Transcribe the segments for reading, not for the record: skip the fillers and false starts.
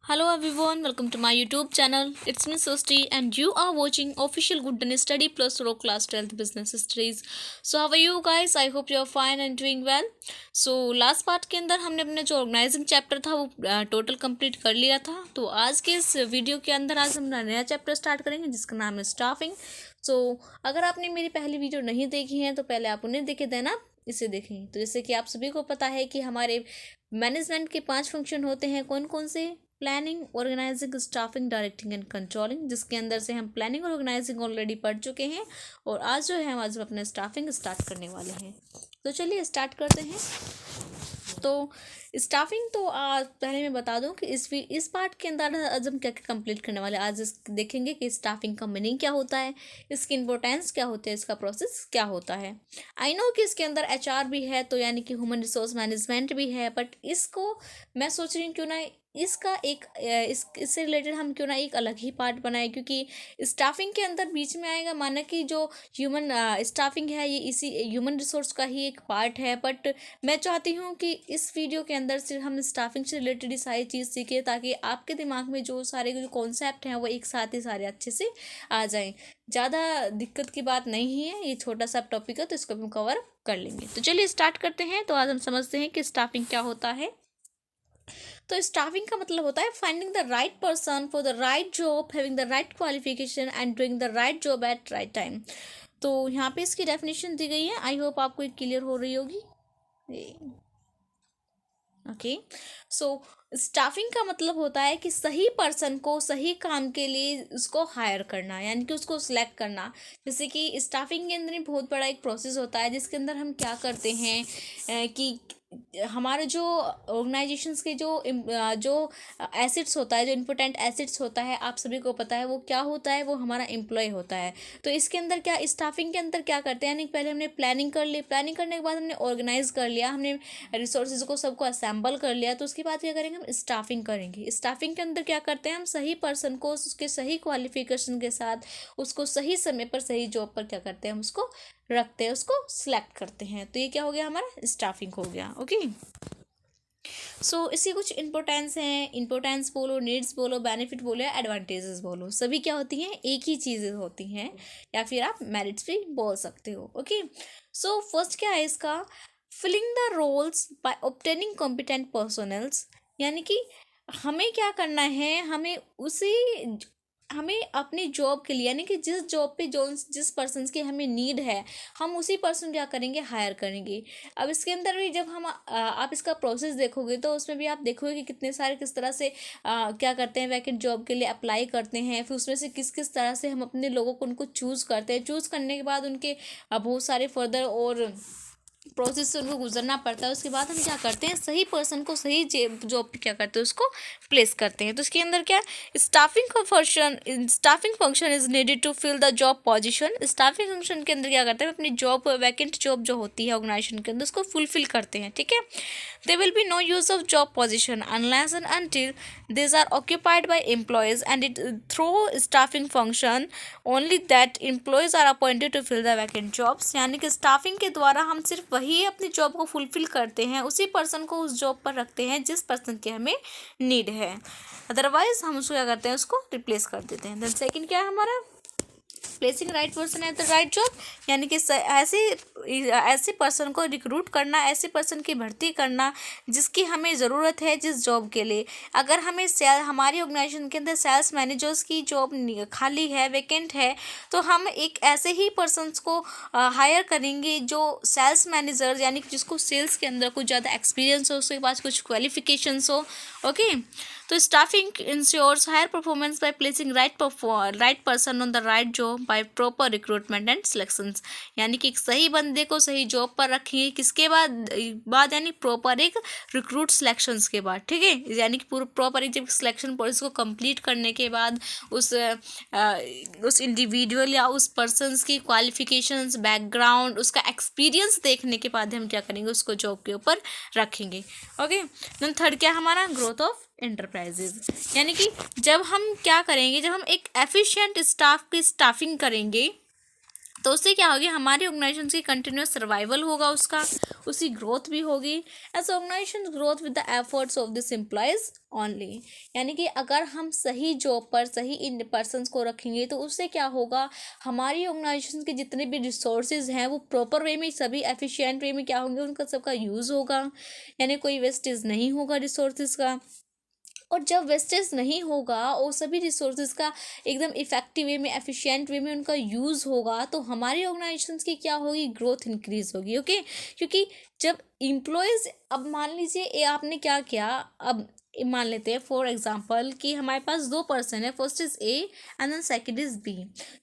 Hello everyone, welcome to my YouTube channel. It's me Sosti and you are watching official Good Study Plus Pro Class 12th Business Studies. So how are you guys? I hope you are fine and doing well. So last part के अंदर हमने अपने जो organising chapter था वो total complete कर लिया था. तो आज के इस वीडियो के अंदर आज हम नया चैप्टर स्टार्ट करेंगे जिसका नाम है स्टाफिंग. सो अगर आपने मेरी पहली वीडियो नहीं देखी है तो पहले आप उन्हें देखे देना, इसे देखें. तो जैसे कि आप सभी को पता है कि हमारे मैनेजमेंट के 5 फंक्शन होते हैं. कौन कौन से? Planning, organizing, staffing, directing and controlling, जिसके अंदर से हम प्लानिंग और ऑर्गेनाइजिंग ऑलरेडी पढ़ चुके हैं. और आज जो है आज हम अपने स्टाफिंग स्टार्ट करने वाले हैं. तो चलिए स्टार्ट करते हैं. तो स्टाफिंग तो पहले मैं बता दूं कि इस पार्ट के अंदर आज हम क्या क्या कंप्लीट करने वाले हैं. आज देखेंगे कि स्टाफिंग का मीनिंग क्या होता है, इसकी इंपॉर्टेंस क्या होती है, इसका प्रोसेस क्या होता है. आई नो कि इसके अंदर एचआर भी है, तो यानी कि ह्यूमन रिसोर्स मैनेजमेंट भी है, बट इसको मैं सोच रही हूँ क्यों ना इसका एक इससे रिलेटेड हम क्यों ना एक अलग ही पार्ट बनाए, क्योंकि स्टाफिंग के अंदर बीच में आएगा. माना कि जो ह्यूमन स्टाफिंग है ये इसी ह्यूमन रिसोर्स का ही एक पार्ट है, बट मैं चाहती हूँ कि इस वीडियो के अंदर सिर्फ हम स्टाफिंग से रिलेटेड ही सारी चीज़ सीखें, ताकि आपके दिमाग में जो सारे जो कॉन्सेप्ट हैं वो एक साथ ही सारे अच्छे से आ जाएं. ज़्यादा दिक्कत की बात नहीं है, ये छोटा सा टॉपिक है तो इसको हम कवर कर लेंगे. तो चलिए स्टार्ट करते हैं. तो आज हम समझते हैं कि स्टाफिंग क्या होता है. तो स्टाफिंग का मतलब होता है finding the right person for the right job, having the right qualification and doing the right job eight right time. तो यहाँ पे इसकी डेफिनेशन दी गई है. आई होप आपको एक क्लियर हो रही होगी. ओके. सो स्टाफिंग का मतलब होता है कि सही पर्सन को सही काम के लिए उसको हायर करना, यानी कि उसको सिलेक्ट करना. जैसे कि स्टाफिंग के अंदर बहुत बड़ा एक प्रोसेस होता है जिसके अंदर हम क्या करते हैं कि हमारे जो ऑर्गेनाइजेशंस के जो एसिड्स होता है, जो इम्पोर्टेंट एसिड्स होता है, आप सभी को पता है वो क्या होता है, वो हमारा एम्प्लॉय होता है. तो इसके अंदर क्या स्टाफिंग के अंदर क्या करते हैं, यानी पहले हमने प्लानिंग कर ली, प्लानिंग करने के बाद हमने ऑर्गेनाइज कर लिया, हमने रिसोर्सेज को सबको असेंबल कर लिया. तो उसके बाद क्या करेंगे, हम स्टाफिंग करेंगे. स्टाफिंग के अंदर क्या करते हैं, हम सही पर्सन को उसके सही क्वालिफिकेशन के साथ उसको सही समय पर सही जॉब पर क्या करते हैं, हम उसको रखते हैं, उसको सिलेक्ट करते हैं. तो ये क्या हो गया, हमारा स्टाफिंग हो गया. ओके. सो इसकी कुछ इंपॉर्टेंस हैं. इंपॉर्टेंस बोलो, नीड्स बोलो, बेनिफिट बोलो या एडवांटेजेस बोलो, सभी क्या होती हैं, एक ही चीज़ें होती हैं, या फिर आप मेरिट्स भी बोल सकते हो. ओके. सो फर्स्ट क्या है इसका, filling the roles by obtaining competent personals. यानी कि हमें क्या करना है, हमें अपनी जॉब के लिए, यानी कि जिस जॉब पे जो जिस पर्सन की हमें नीड है, हम उसी पर्सन क्या करेंगे, हायर करेंगे. अब इसके अंदर भी जब हम आप इसका प्रोसेस देखोगे तो उसमें भी आप देखोगे कि कितने सारे किस तरह से क्या करते हैं, वैकेंट जॉब के लिए अप्लाई करते हैं, फिर उसमें से किस किस तरह से हम अपने लोगों को उनको चूज़ करते हैं. चूज़ करने के बाद उनके बहुत सारे फर्दर और प्रोसेस से उनको गुजरना पड़ता है. उसके बाद हम क्या करते हैं, सही पर्सन को सही जॉब पे क्या करते हैं, उसको प्लेस करते हैं. तो इसके अंदर क्या, staffing function is needed to fill the job position. Staffing function के अंदर क्या करते हैं, अपनी जॉब वैकेंट जॉब जो होती है ऑर्गेनाइजेशन के अंदर उसको फुलफिल करते हैं. ठीक है. there will be no use of job position unless and until these are occupied by employees, and it through staffing function only that employees are appointed to fill the vacant jobs. यानी कि staffing के द्वारा हम सिर्फ वही अपनी job को fulfil करते हैं, उसी पर्सन को उस जॉब पर रखते हैं जिस पर्सन की हमें नीड है. अदरवाइज हम उसको क्या करते हैं, उसको रिप्लेस कर देते हैं. देन सेकंड क्या है हमारा, placing right person at the right job. यानी कि ऐसे पर्सन को रिक्रूट करना, ऐसे पर्सन की भर्ती करना जिसकी हमें ज़रूरत है जिस जॉब के लिए. अगर हमें हमारी ऑर्गेनाइजेशन के अंदर सेल्स मैनेजर्स की जॉब खाली है, वैकेंट है, तो हम एक ऐसे ही पर्सनस को हायर करेंगे जो सेल्स मैनेजर, यानी कि जिसको सेल्स के अंदर कुछ ज़्यादा एक्सपीरियंस हो, उसके पास कुछ क्वालिफिकेशंस हो. ओके. तो staffing ensures higher performance by placing right person on the right job by proper recruitment and selections. यानी कि एक सही बंदे को सही जॉब पर रखिए, किसके बाद यानी प्रॉपर एक रिक्रूट सिलेक्शंस के बाद. ठीक है. यानी कि प्रॉपर एक जब सिलेक्शन प्रोसेस को कंप्लीट करने के बाद उस इंडिविजुअल या उस पर्सन की क्वालिफिकेशंस, बैकग्राउंड, उसका एक्सपीरियंस देखने के बाद हम क्या करेंगे, उसको जॉब के ऊपर रखेंगे. ओके. देन थर्ड क्या हमारा, ग्रोथ ऑफ एंटरप्राइजेज. यानी कि जब हम क्या करेंगे, जब हम एक एफिशिएंट स्टाफ की स्टाफिंग करेंगे तो उससे क्या होगी, हमारी ऑर्गेनाइजेशन की कंटिन्यूस सर्वाइवल होगा, उसका उसकी ग्रोथ भी होगी। As organization growth with the efforts of this employees only. यानी कि अगर हम सही जॉब पर सही इन पर्सनस को रखेंगे तो उससे क्या होगा, हमारी ऑर्गेनाइजेशन के जितने भी रिसोर्सेज हैं वो प्रॉपर वे में, सभी एफिशिएंट वे में क्या होंगे, उनका सबका यूज़ होगा, यानी कोई वेस्टेज नहीं होगा रिसोर्सेज का। और जब वेस्टेज नहीं होगा और सभी रिसोर्सेज का एकदम इफेक्टिव वे में, एफिशिएंट वे में उनका यूज़ होगा, तो हमारी ऑर्गेनाइजेशन की क्या होगी, ग्रोथ इंक्रीज होगी। ओके, क्योंकि जब इम्प्लॉयज़, अब मान लीजिए आपने क्या किया, अब मान लेते हैं फॉर एग्जांपल कि हमारे पास दो पर्सन है, first is A and then second is B.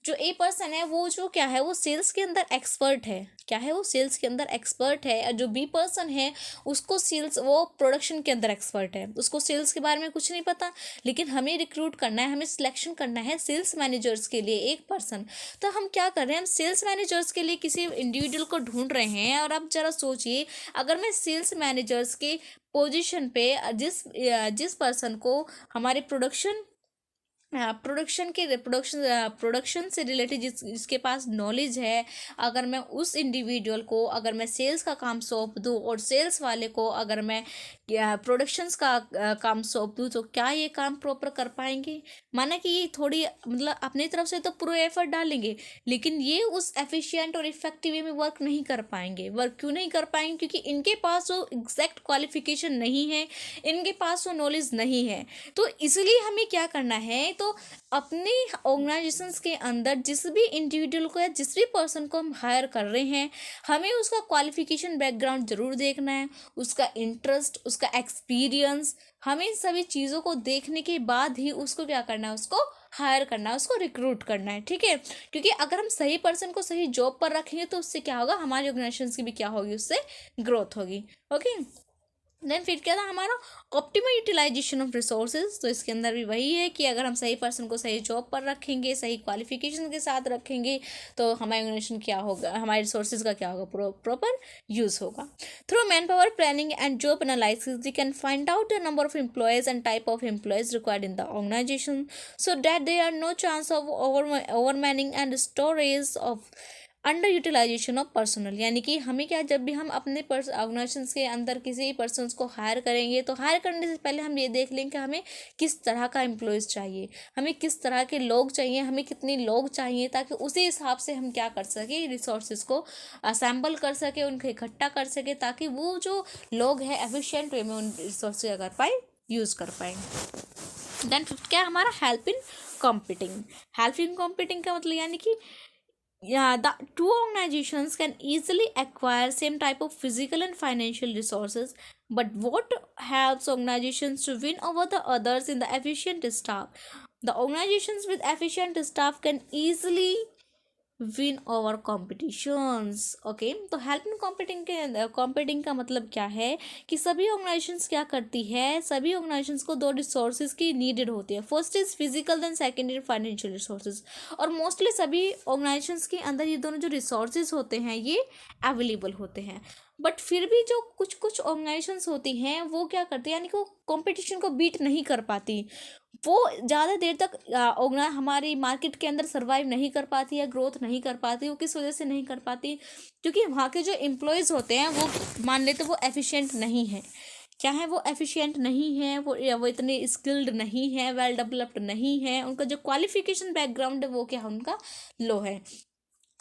जो ए पर्सन है वो जो क्या है, वो सेल्स के अंदर एक्सपर्ट है, क्या है, वो सेल्स के अंदर एक्सपर्ट है। और जो बी पर्सन है उसको सेल्स, वो प्रोडक्शन के अंदर एक्सपर्ट है, उसको सेल्स के बारे में कुछ नहीं पता, लेकिन हमें रिक्रूट करना है, हमें सिलेक्शन करना है सेल्स मैनेजर्स के लिए एक पर्सन। तो हम क्या कर रहे हैं, हम सेल्स मैनेजर्स के लिए किसी इंडिविजुअल को ढूंढ रहे हैं। और अब जरा सोचिए, अगर मैं सेल्स मैनेजर्स के पोजीशन पे जिस पर्सन को हमारे प्रोडक्शन से रिलेटेड जिसके पास नॉलेज है, अगर मैं उस इंडिविजुअल को, अगर मैं सेल्स का काम सौंप दूँ और सेल्स वाले को अगर मैं प्रोडक्शंस का काम सौंप दूँ, तो क्या ये काम प्रॉपर कर पाएंगे। माना कि ये थोड़ी मतलब अपनी तरफ से तो पूरा एफर्ट डालेंगे, लेकिन ये उस एफिशिएंट और इफेक्टिव वे में वर्क नहीं कर पाएंगे। वर्क क्यों नहीं कर पाएंगे, क्योंकि इनके पास वो एग्जैक्ट क्वालिफिकेशन नहीं है, इनके पास वो नॉलेज नहीं है। तो इसलिए हमें क्या करना है, तो अपने ऑर्गेनाइजेशंस के अंदर जिस भी इंडिविजुअल को या जिस भी पर्सन को हम हायर कर रहे हैं, हमें उसका क्वालिफिकेशन बैकग्राउंड जरूर देखना है, उसका इंटरेस्ट, उसका एक्सपीरियंस, हमें सभी चीज़ों को देखने के बाद ही उसको क्या करना है, उसको हायर करना है, उसको रिक्रूट करना है। ठीक है, क्योंकि अगर हम सही पर्सन को सही जॉब पर रखेंगे तो उससे क्या होगा, हमारी ऑर्गेनाइजेशन की भी क्या होगी, उससे ग्रोथ होगी। ओके, देन फिर क्या था हमारा, ऑप्टिमल यूटिलाइजेशन ऑफ रिसोर्सेज। तो इसके अंदर भी वही है कि अगर हम सही पर्सन को सही जॉब पर रखेंगे, सही क्वालिफिकेशन के साथ रखेंगे, तो हमारी ऑर्गेनाइजेशन क्या होगा, हमारे रिसोर्सेज का क्या होगा, प्रॉपर यूज़ होगा। Through man power planning and job analysis we can find out the number of employees and type of employees required in the organisation, so that there are no chance of overmanning and storage of under utilisation of personnel. यानी कि हमें क्या, जब भी हम अपने organisation के अंदर किसी पर्सन को हायर करेंगे, तो हायर करने से पहले हम ये देख लें कि हमें किस तरह का एम्प्लॉयज़ चाहिए, हमें किस तरह के लोग चाहिए, हमें कितने लोग चाहिए, ताकि उसी हिसाब से हम क्या कर सके, रिसोर्सेज को असेंबल कर सके, उनको इकट्ठा कर सके, ताकि वो जो लोग हैं एफिशिएंट वे में उन रिसोर्स कर पाए, यूज़ कर पाए। देन फिफ्थ क्या है हमारा, help in competing. Help in competing का मतलब यानी कि yeah, the two organizations can easily acquire same type of physical and financial resources, but what helps organizations to win over the others in the efficient staff? The organizations with efficient staff can easily win over competitions. Okay, तो help in competing का मतलब क्या है कि सभी organisations क्या करती है, सभी ऑर्गेनाइजेशंस को दो रिसोर्सेज की नीडेड होती है, first is physical then second is financial resources. और मोस्टली सभी ऑर्गेनाइजेशंस के अंदर ये दोनों जो रिसोर्सेज होते हैं ये अवेलेबल होते हैं। बट फिर भी जो कुछ कुछ ऑर्गेनाइजेशंस होती हैं वो क्या करती हैं, यानी कि वो कॉम्पिटिशन को बीट नहीं कर पाती, वो ज़्यादा देर तक हमारी मार्केट के अंदर सर्वाइव नहीं कर पाती या ग्रोथ नहीं कर पाती। वो किस वजह से नहीं कर पाती, क्योंकि वहाँ के जो एम्प्लॉयज़ होते हैं वो मान लेते वो एफिशिएंट नहीं है, क्या है, वो एफिशिएंट नहीं है, वो इतने स्किल्ड नहीं है, वेल डेवलप्ड नहीं है, उनका जो क्वालिफिकेशन बैकग्राउंड है वो क्या है, उनका लो है।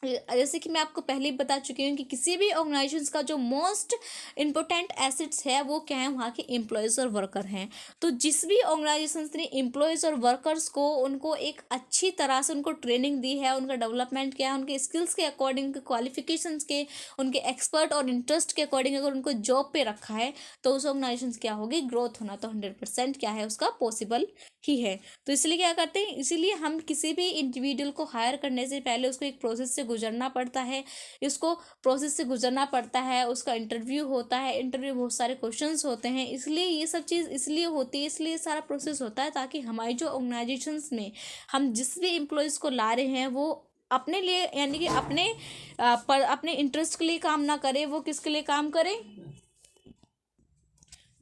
जैसे कि मैं आपको पहले ही बता चुकी हूँ कि किसी भी ऑर्गेनाइजेशन का जो मोस्ट इम्पोर्टेंट एसेट्स है वो क्या है, वहाँ के एम्प्लॉयज़ और वर्कर हैं। तो जिस भी ऑर्गेनाइजेशन ने एम्प्लॉयज़ और वर्कर्स को, उनको एक अच्छी तरह से उनको ट्रेनिंग दी है, उनका डेवलपमेंट किया है, उनके स्किल्स के अकॉर्डिंग, क्वालिफिकेशंस के, उनके एक्सपर्ट और इंटरेस्ट के अकॉर्डिंग अगर उनको जॉब पे रखा है, तो उस ऑर्गेनाइजेशन क्या होगी, ग्रोथ होना तो 100% क्या है, उसका पॉसिबल ही है। तो इसलिए क्या करते हैं, इसीलिए हम किसी भी इंडिविजुअल को हायर करने से पहले उसको एक प्रोसेस से गुजरना पड़ता है, इसको प्रोसेस से गुजरना पड़ता है, उसका इंटरव्यू होता है, इंटरव्यू बहुत सारे क्वेश्चंस होते हैं, इसलिए ये सब चीज़ इसलिए होती है, इसलिए सारा प्रोसेस होता है, ताकि हमारी जो ऑर्गेनाइजेशंस में हम जिस भी एम्प्लॉयज़ को ला रहे हैं वो अपने लिए, यानी कि अपने इंटरेस्ट के लिए काम ना करे, वो किसके लिए काम करे,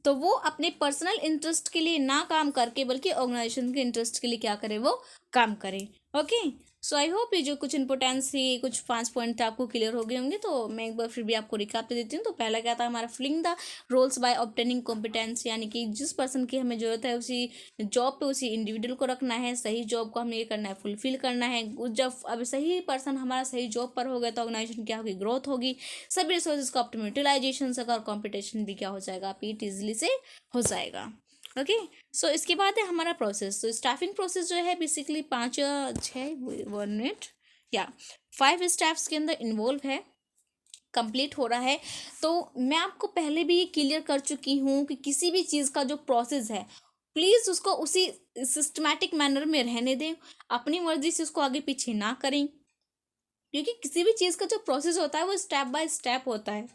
तो वो अपने पर्सनल इंटरेस्ट के लिए ना काम करके बल्कि ऑर्गेनाइजेशन के इंटरेस्ट के लिए क्या करे, वो काम करे। ओके, सो आई होप ये जो कुछ इंपॉर्टेंस थी, कुछ 5 पॉइंट आपको क्लियर हो गए होंगे। तो मैं एक बार फिर भी आपको रिकाप दे देती हूँ। तो पहला क्या था हमारा, filling the roles by obtaining competence, यानी कि जिस पर्सन की हमें जरूरत है उसी जॉब पे उसी इंडिविजुअल को रखना है, सही जॉब को हमें ये करना है, फुलफिल करना है। जब अब सही पर्सन हमारा सही जॉब पर हो गया तो ऑर्गेनाइजेशन क्या होगी, ग्रोथ होगी, सभी रिसोर्सेज का ऑप्टिमम यूटिलाइजेशन से और कॉम्पिटिशन भी क्या हो जाएगा, पीट इजिली से हो जाएगा। ओके, सो इसके बाद है हमारा प्रोसेस। तो स्टाफिंग प्रोसेस जो है बेसिकली 5 6 1 मिनट या 5 स्टेप्स के अंदर इन्वॉल्व है, कंप्लीट हो रहा है। तो मैं आपको पहले भी ये क्लियर कर चुकी हूँ कि किसी भी चीज़ का जो प्रोसेस है प्लीज़ उसको उसी सिस्टमैटिक मैनर में रहने दें, अपनी मर्जी से उसको आगे पीछे ना करें, क्योंकि किसी भी चीज़ का जो प्रोसेस होता है वो स्टेप बाय स्टेप होता है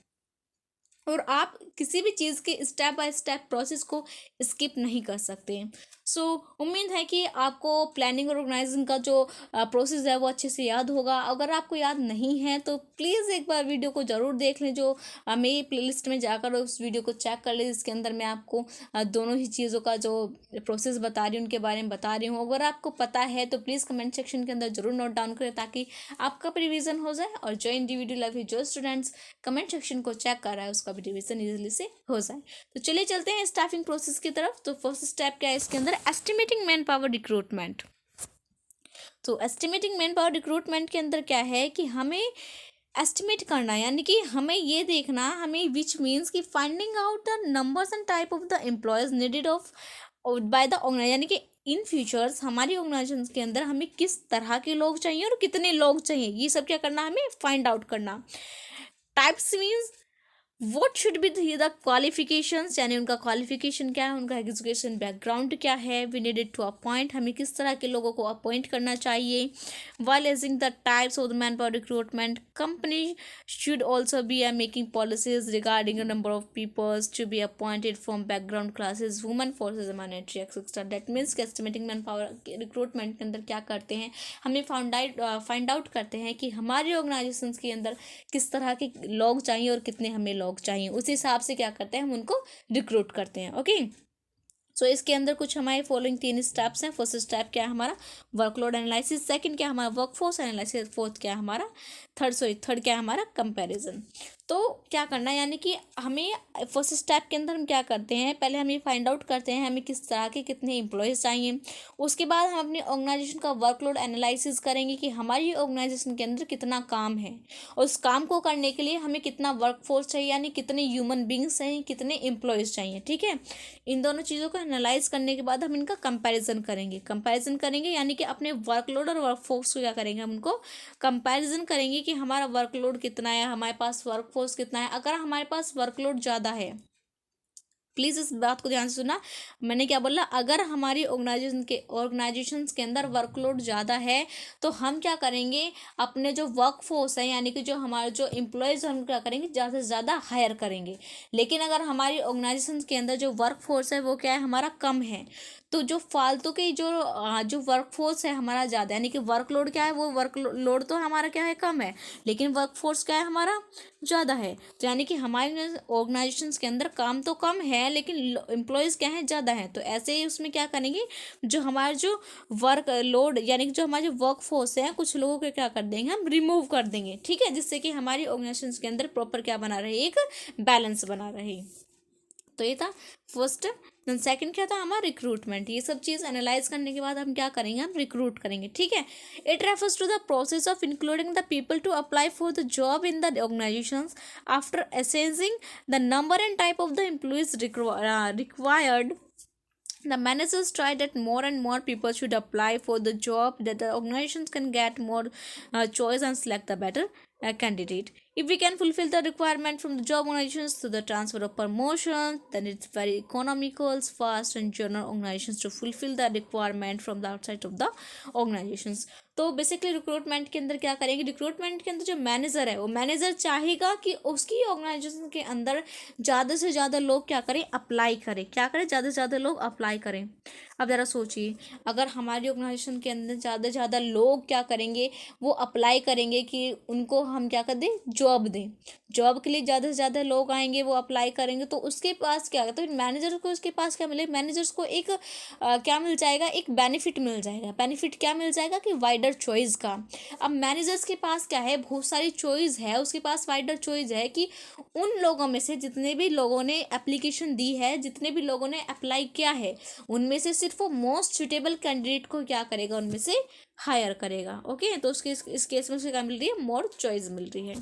और आप किसी भी चीज़ के स्टेप बाय स्टेप प्रोसेस को स्किप नहीं कर सकते। सो उम्मीद है कि आपको प्लानिंग और ऑर्गेनाइजिंग का जो प्रोसेस है वो अच्छे से याद होगा। अगर आपको याद नहीं है तो प्लीज़ एक बार वीडियो को ज़रूर देख लें, जो मेरी प्लेलिस्ट में जाकर उस वीडियो को चेक कर लें, जिसके अंदर मैं आपको दोनों ही चीज़ों का जो प्रोसेस बता रही हूँ उनके बारे में बता रही हूँ। अगर आपको पता है तो प्लीज़ कमेंट सेक्शन के अंदर ज़रूर नोट डाउन करें, ताकि आपका भी रिवीजन हो जाए और जो इंडिविजुअल लाइफ जो स्टूडेंट्स कमेंट सेक्शन को चेक कर रहा है उसका भी रिवीजन इजीली से हो जाए। तो चलिए चलते हैं स्टाफिंग प्रोसेस की तरफ। तो फर्स्ट स्टेप क्या है इसके अंदर, एस्टिमेटिंग मैन पावर रिक्रूटमेंट। तो एस्टिमेटिंग मैन पावर रिक्रूटमेंट के अंदर क्या है कि हमें एस्टिमेट करना, यानी कि हमें ये देखना, हमें विच मीन्स कि finding out the numbers and type of the employees needed of by the organize, यानी कि इन फ्यूचर्स हमारी ऑर्गेनाइजेशन के अंदर हमें किस तरह के लोग चाहिए और कितने लोग चाहिए, ये सब क्या करना, हमें फाइंड आउट करना। Types means what should be the qualifications, यानी उनका क्वालिफिकेशन क्या है, उनका एजुकेशन बैकग्राउंड क्या है, वी नीडेड टू अपॉइंट, हमें किस तरह के लोगों को अपॉइंट करना चाहिए। While ageing the types of the man power recruitment, company should also be making policies regarding the number of peoples to be appointed from background classes, women forces minority etcetera. That means कि estimating man power recruitment के अंदर क्या करते हैं, हमें find out करते हैं कि हमारी ऑर्गेनाइजेशन के अंदर किस तरह के लोग चाहिए और कितने हमें लोग चाहिए, उस हिसाब से क्या करते हैं हम उनको रिक्रूट करते हैं। ओके, सो इसके अंदर कुछ हमारे फॉलोइंग 3 स्टेप्स हैं। फर्स्ट स्टेप क्या है हमारा, वर्कलोड एनालिसिस, सेकंड क्या है हमारा वर्कफोर्स एनालिसिस, फोर्थ क्या है हमारा थर्ड क्या है हमारा कंपैरिजन। तो क्या करना है, यानी कि हमें फर्स्ट स्टेप के अंदर हम क्या करते हैं, पहले हम ये फाइंड आउट करते हैं हमें किस तरह के कितने एम्प्लॉयज़ चाहिए। उसके बाद हम अपनी ऑर्गेनाइजेशन का वर्कलोड एनालिसिस करेंगे कि हमारी ऑर्गेनाइजेशन के अंदर कितना काम है और उस काम को करने के लिए हमें कितना वर्कफोर्स चाहिए, यानी कितने ह्यूमन बींग्स चाहिए, कितने एम्प्लॉयज़ चाहिए। ठीक है, इन दोनों चीज़ों को एनालाइज करने के बाद हम इनका कंपैरिजन करेंगे, यानी कि अपने वर्कलोड और वर्कफोर्स को क्या करेंगे, हम उनको कंपैरिजन करेंगे कि हमारा वर्कलोड कितना है, हमारे पास वर्कफोर्स कितना है। अगर हमारे पास वर्कलोड ज़्यादा है, प्लीज़ इस बात को ध्यान से सुना, मैंने क्या बोला, अगर हमारी ऑर्गेनाइजेशंस के अंदर वर्कलोड ज़्यादा है तो हम क्या करेंगे, अपने जो वर्कफोर्स है यानी कि जो हमारे जो एम्प्लॉयज़ हम क्या करेंगे, ज़्यादा से ज़्यादा हायर करेंगे। लेकिन अगर हमारी ऑर्गेनाइजेशन के अंदर जो वर्कफोर्स है वो क्या है, हमारा कम है, तो जो फालतू के जो वर्कफोर्स है हमारा ज़्यादा, यानी कि वर्कलोड क्या है, वो वर्कलोड तो हमारा क्या है, कम है, लेकिन वर्कफोर्स क्या है हमारा ज़्यादा है। तो यानी कि हमारे ऑर्गेनाइजेशंस के अंदर काम तो कम है लेकिन एम्प्लॉयज़ क्या है, ज़्यादा है। तो ऐसे ही उसमें क्या करेंगे, जो हमारा जो वर्क लोड यानी कि जो हमारे जो वर्क फोर्स है, कुछ लोगों को क्या कर देंगे, हम रिमूव कर देंगे। ठीक है, जिससे कि हमारी ऑर्गेनाइजेशंस के अंदर प्रॉपर क्या बना रहे, एक बैलेंस बना रहे। तो ये था फर्स्ट। देन सेकंड क्या था हमारा, रिक्रूटमेंट। ये सब चीज़ एनालाइज करने के बाद हम क्या करेंगे, हम रिक्रूट करेंगे। ठीक है, it refers to the process of including the people to apply for the job in the organizations after assessing the number and type of the employees required. The managers try that more and more people should apply for the job, that the organizations can get more choice and select the better candidate. If we can fulfill the requirement from the job organizations to the transfer of promotion, then it's very economical, fast and general organizations to fulfill the requirement from the outside of the organizations. तो basically recruitment के अंदर क्या करेंगे, recruitment के अंदर जो manager है वो मैनेजर चाहेगा कि उसकी ऑर्गेनाइजेशन के अंदर ज़्यादा से ज़्यादा लोग क्या करें, अप्लाई करें। क्या करें, ज़्यादा से ज़्यादा लोग अप्लाई करें। अब ज़रा सोचिए, अगर हमारी ऑर्गेनाइजेशन के अंदर ज़्यादा से ज़्यादा लोग क्या करेंगे, वो अप्लाई करेंगे कि उनको हम क्या कर दें, जॉब दें। जॉब के लिए ज़्यादा से ज़्यादा लोग आएंगे, वो अप्लाई करेंगे, तो उसके पास क्या तो मैनेजर को उसके पास क्या मिले, मैनेजर्स को एक क्या मिल जाएगा, एक बेनिफिट मिल जाएगा। बेनिफिट क्या मिल जाएगा कि वाइड वाइडर चॉइस का। अब मैनेजर्स के पास क्या है, बहुत सारी चॉइस है, उसके पास वाइडर चॉइस है कि उन लोगों में से जितने भी लोगों ने एप्लीकेशन दी है, जितने भी लोगों ने अप्लाई किया है, उनमें से सिर्फ वो मोस्ट सुटेबल कैंडिडेट को क्या करेगा, उनमें से हायर करेगा। ओके, तो उसके इस केस में उसे क्या मिल रही है, मोर चॉइस मिल रही है।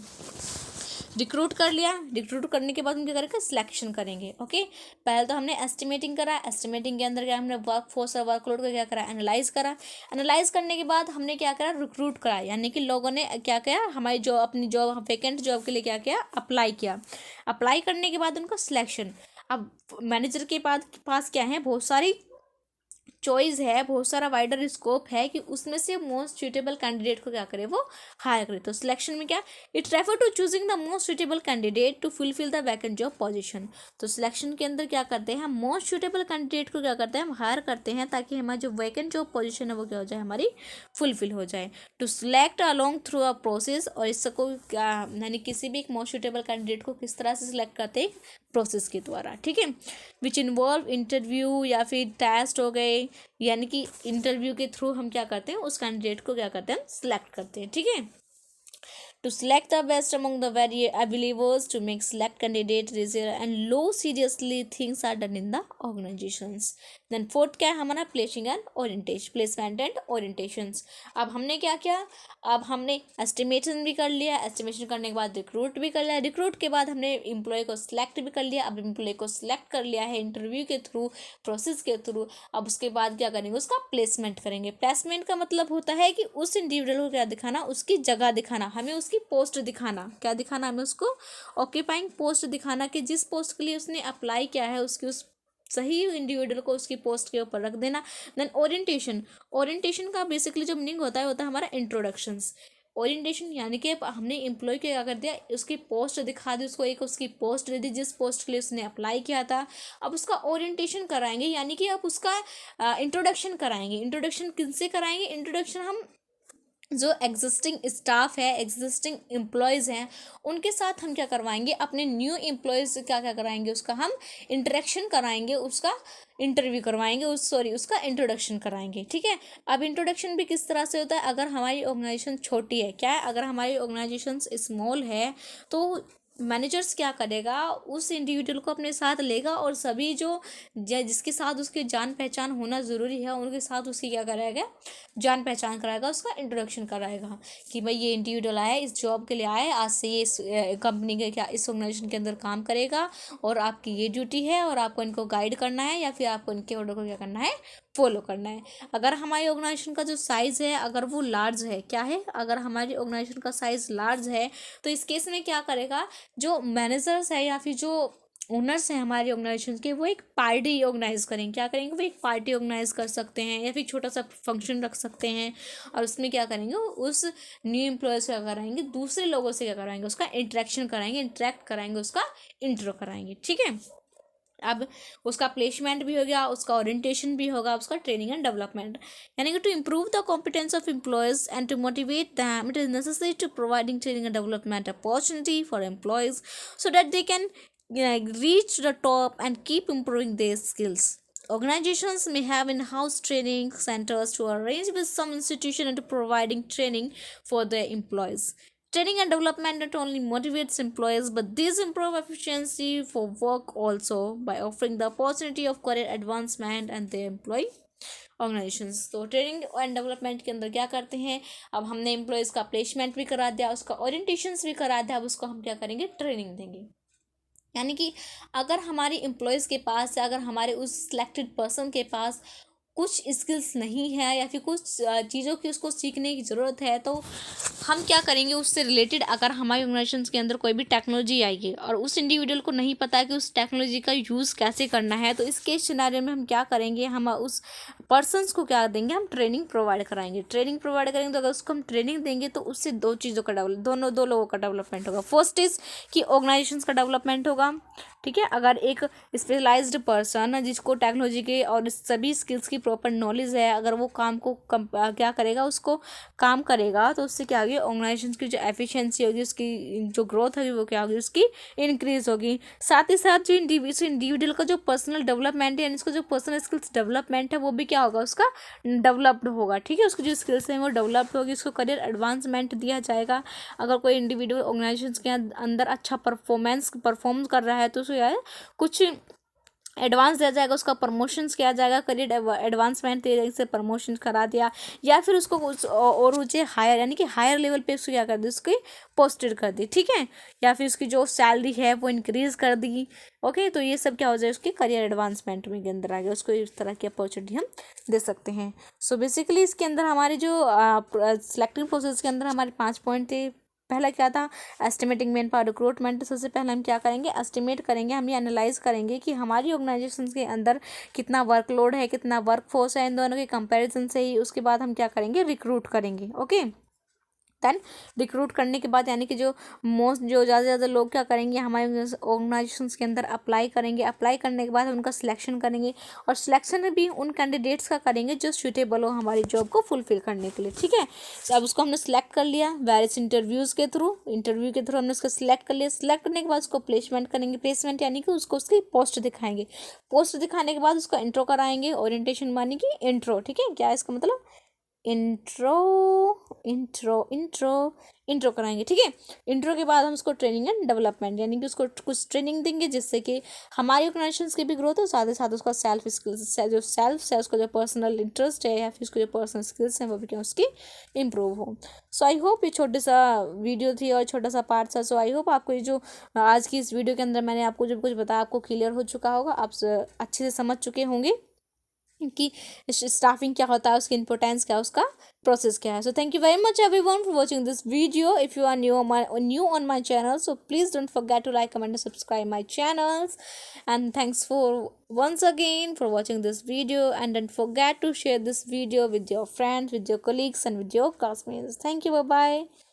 रिक्रूट कर लिया, रिक्रूट करने के बाद हम क्या करेंगे, सिलेक्शन करेंगे। ओके, पहले तो हमने एस्टिमेटिंग करा, एस्टिमेटिंग के अंदर क्या हमने वर्क फोर्स और वर्कलोड को क्या करा, एनालाइज करा। एनालाइज करने के बाद हमने क्या करा, रिक्रूट करा, यानी कि लोगों ने क्या किया, हमारी जॉब, अपनी जॉब, वैकेंट जॉब के लिए क्या किया, अप्लाई किया। अप्लाई करने के बाद उनका सिलेक्शन। अब मैनेजर के पास क्या है, बहुत सारी चॉइस है, बहुत सारा वाइडर स्कोप है कि उसमें से मोस्ट सुटेबल कैंडिडेट को क्या करे, वो हायर करे। तो सिलेक्शन में क्या, it refer to choosing the most suitable candidate to fulfil the vacant job position. तो सिलेक्शन के अंदर क्या करते हैं, हम मोस्ट सुटेबल कैंडिडेट को क्या करते हैं, हम हायर करते हैं, ताकि हमारी जो वैकेंट जॉब पोजीशन है वो क्या हो जाए, हमारी फुलफिल हो जाए। To select along through a process, और इसको क्या, यानी किसी भी एक मोस्ट सुटेबल कैंडिडेट को किस तरह से सिलेक्ट करते हैं, प्रोसेस के द्वारा। ठीक है, विच इन्वॉल्व इंटरव्यू या फिर टेस्ट हो गए, यानी कि इंटरव्यू के थ्रू हम क्या करते हैं, उस कैंडिडेट को क्या करते हैं, सिलेक्ट करते हैं। ठीक है, to select the best among the believers to make select candidate easier and low seriously things are done in the organizations. Then fourth क्या है हमारा, placing and orientation, placement and orientations. अब हमने क्या किया, अब हमने एस्टिमेशन भी कर लिया, एस्टिमेशन करने के बाद रिक्रूट भी कर लिया, रिक्रूट के बाद हमने एम्प्लॉय को सिलेक्ट भी कर लिया। अब एम्प्लॉय को सिलेक्ट कर लिया है इंटरव्यू के थ्रू, प्रोसेस के थ्रू, अब उसके बाद क्या करेंगे, उसका प्लेसमेंट करेंगे। प्लेसमेंट का मतलब होता है कि उस इंडिविजुअल को क्या दिखाना, उसकी जगह दिखाना, हमें उसकी पोस्ट दिखाना, क्या दिखाना, हमें उसको ऑक्यूपाइंग पोस्ट दिखाना, कि जिस पोस्ट के लिए उसने अप्लाई किया है उसकी उस सही इंडिविजुअल को उसकी पोस्ट के ऊपर रख देना। देन ओरिएंटेशन, ओरिएंटेशन का बेसिकली जो मीनिंग होता है हमारा इंट्रोडक्शंस। ओरिएंटेशन यानी कि हमने एम्प्लॉय को क्या कर दिया, उसकी पोस्ट दिखा दी, उसको एक उसकी पोस्ट दे दी जिस पोस्ट के लिए उसने अप्लाई किया था। अब उसका ओरिएंटेशन कराएंगे, यानी कि अब उसका इंट्रोडक्शन कराएंगे। इंट्रोडक्शन किनसे कराएंगे, इंट्रोडक्शन हम जो एग्जिस्टिंग स्टाफ है, एग्जिस्टिंग एम्प्लॉयज़ हैं, उनके साथ हम क्या करवाएंगे, अपने न्यू एम्प्लॉयज़ से क्या क्या कराएंगे, उसका हम इंटरेक्शन कराएंगे, उसका इंटरव्यू करवाएंगे, उसका इंट्रोडक्शन कराएंगे। ठीक है, अब इंट्रोडक्शन भी किस तरह से होता है, अगर हमारी ऑर्गेनाइजेशन छोटी है, क्या है, अगर हमारी ऑर्गेनाइजेशन स्मॉल है तो मैनेजर्स क्या करेगा, उस इंडिविजुअल को अपने साथ लेगा और सभी जो जिसके साथ उसकी जान पहचान होना ज़रूरी है उनके साथ उसकी क्या कराएगा, जान पहचान कराएगा, उसका इंट्रोडक्शन कराएगा कि भाई ये इंडिविजुअल आया, इस जॉब के लिए आया, आज से ये इस कंपनी के क्या इस ऑर्गेनाइजेशन के अंदर काम करेगा और आपकी ये ड्यूटी है और आपको इनको गाइड करना है या फिर आपको इनके ऑर्डर को क्या करना है, फॉलो करना है। अगर हमारी ऑर्गेनाइजेशन का जो साइज़ है अगर वो लार्ज है, क्या है, अगर हमारी ऑर्गेनाइजेशन का साइज़ लार्ज है तो इस केस में क्या करेगा, जो मैनेजर्स है या फिर जो ओनर्स हैं हमारी ऑर्गेनाइजेशन के, वो एक पार्टी ऑर्गेनाइज करेंगे, क्या करेंगे, वो एक पार्टी ऑर्गेनाइज कर सकते हैं या फिर छोटा सा फंक्शन रख सकते हैं और उसमें क्या करेंगे, उस न्यू एम्प्लॉयज़ क्या कराएंगे, दूसरे लोगों से क्या कराएंगे, उसका इंटरेक्शन कराएंगे, इंटरेक्ट कराएंगे, उसका इंट्रो कराएंगे। ठीक है, अब उसका प्लेसमेंट भी हो गया, उसका ओरिएंटेशन भी होगा, उसका ट्रेनिंग एंड डेवलपमेंट, यानी कि to improve the competence of employees and to motivate them it is necessary to providing training and development opportunity for employees so that they can reach the top and keep improving their skills. Organizations may have in-house training centers to arrange with some institution into providing training for their employees. Training and development not only motivates employees, but these improve efficiency for work also by offering the opportunity of career advancement and their employee organisations. तो training and development के अंदर क्या करते हैं, अब हमने employees का placement भी करा दिया, उसका ओरिएंटेशंस भी करा दिया, अब उसको हम क्या करेंगे, ट्रेनिंग देंगे। यानी कि अगर हमारे एम्प्लॉयज़ के पास या अगर हमारे उस सिलेक्टेड पर्सन के पास कुछ स्किल्स नहीं है या फिर कुछ चीज़ों की उसको सीखने की ज़रूरत है तो हम क्या करेंगे, उससे रिलेटेड अगर हमारी ऑर्गेनाइजेशन के अंदर कोई भी टेक्नोलॉजी आई है और उस इंडिविजुअल को नहीं पता है कि उस टेक्नोलॉजी का यूज़ कैसे करना है, तो इसके सिनेरियो में हम क्या करेंगे, हम उस पर्सनस को क्या देंगे, हम ट्रेनिंग प्रोवाइड कराएंगे। ट्रेनिंग प्रोवाइड करेंगे तो अगर उसको हम ट्रेनिंग देंगे तो उससे दो चीज़ों का दो लोगों का डेवलपमेंट होगा। फर्स्ट इज़ कि ऑर्गेनाइजेशन का डेवलपमेंट होगा। ठीक है, अगर एक स्पेशलाइज्ड पर्सन जिसको टेक्नोलॉजी के और सभी स्किल्स की प्रॉपर नॉलेज है, अगर वो काम को क्या करेगा, उसको काम करेगा तो उससे क्या होगी, ऑर्गेनाइजेशन की जो एफिशिएंसी होगी, उसकी जो ग्रोथ होगी वो क्या होगी, उसकी इंक्रीज होगी। साथ ही साथ जो इंडिविजुअल का जो पर्सनल डेवलपमेंट है, यानी इसका जो पर्सनल स्किल्स डेवलपमेंट है वो भी क्या होगा, उसका डेवलप्ड होगा। ठीक है, उसकी जो स्किल्स हैं वो डेवलप्ड होगी, उसको करियर एडवांसमेंट दिया जाएगा। अगर कोई इंडिविजुअल ऑर्गेनाइजेशन के अंदर अच्छा परफॉर्म कर रहा है तो उसको यार कुछ एडवांस दिया जाएगा, उसका प्रमोशंस किया जाएगा, करियर एडवांसमेंट दिया से प्रमोशन करा दिया, या फिर उसको और ऊँचे हायर यानी कि हायर लेवल पे उसको क्या कर दी, उसकी पोस्टेड कर दी। ठीक है, या फिर उसकी जो सैलरी है वो इंक्रीज कर दी। ओके, तो ये सब क्या हो जाए, उसके करियर एडवांसमेंट में के अंदर आ गया, उसको इस तरह की अपॉर्चुनिटी हम दे सकते हैं। सो बेसिकली इसके अंदर हमारे जो सिलेक्टिंग प्रोसेस के अंदर हमारे 5 पॉइंट थे। पहला क्या था, एस्टिमेटिंग मैन पावर रिक्रूटमेंट। सबसे पहले हम क्या करेंगे, एस्टिमेट करेंगे, हम ये एनालाइज करेंगे कि हमारी ऑर्गेनाइजेशन के अंदर कितना वर्कलोड है, कितना वर्कफोर्स है, इन दोनों के कंपैरिजन से ही उसके बाद हम क्या करेंगे, रिक्रूट करेंगे। ओके, देन रिक्रूट करने के बाद यानी कि जो ज़्यादा से ज़्यादा लोग क्या करेंगे, हमारे ऑर्गेनाइजेशन के अंदर अप्लाई करेंगे। अप्लाई करने के बाद उनका सिलेक्शन करेंगे, और सिलेक्शन भी उन कैंडिडेट्स का करेंगे जो सूटेबल हो हमारी जॉब को फुलफिल करने के लिए। ठीक है, तो अब उसको हमने सिलेक्ट कर लिया वेरियस इंटरव्यू के थ्रू हमने उसको सिलेक्ट कर लिया। सिलेक्ट करने के बाद उसको प्लेसमेंट करेंगे। प्लेसमेंट यानी कि उसको उसकी पोस्ट दिखाएंगे। पोस्ट दिखाने के बाद उसका इंट्रो कराएंगे, ओरिएंटेशन मानी कि इंट्रो। ठीक है, क्या है इसका मतलब, इंट्रो इंट्रो इंट्रो इंट्रो कराएंगे। ठीक है, इंट्रो के बाद हम उसको ट्रेनिंग एंड डेवलपमेंट यानी कि उसको कुछ ट्रेनिंग देंगे जिससे कि हमारी ऑर्गेनाइजेशन की भी ग्रोथ हो, साथ ही साथ उसका सेल्फ स्किल्स जो सेल्फ है, उसका जो पर्सनल इंटरेस्ट है या फिर उसके जो पर्सनल स्किल्स हैं वो भी क्या उसकी इम्प्रूव हो। सो आई होप ये छोटे सा वीडियो थी और छोटा सा पार्ट था। सो आई होप आपको ये जो आज की इस वीडियो के अंदर मैंने आपको जो कुछ बताया आपको क्लियर हो चुका होगा, आप अच्छे से समझ चुके होंगे कि स्टाफिंग क्या होता है, उसकी इंपॉर्टेंस क्या है, उसका प्रोसेस क्या है। So thank you very much everyone for watching this video. If you are new on my channel, so please don't forget to like, comment and subscribe my channels, and thanks for once again for watching this video, and don't forget to share this video with your friends, with your colleagues and with your classmates. Thank you, bye bye.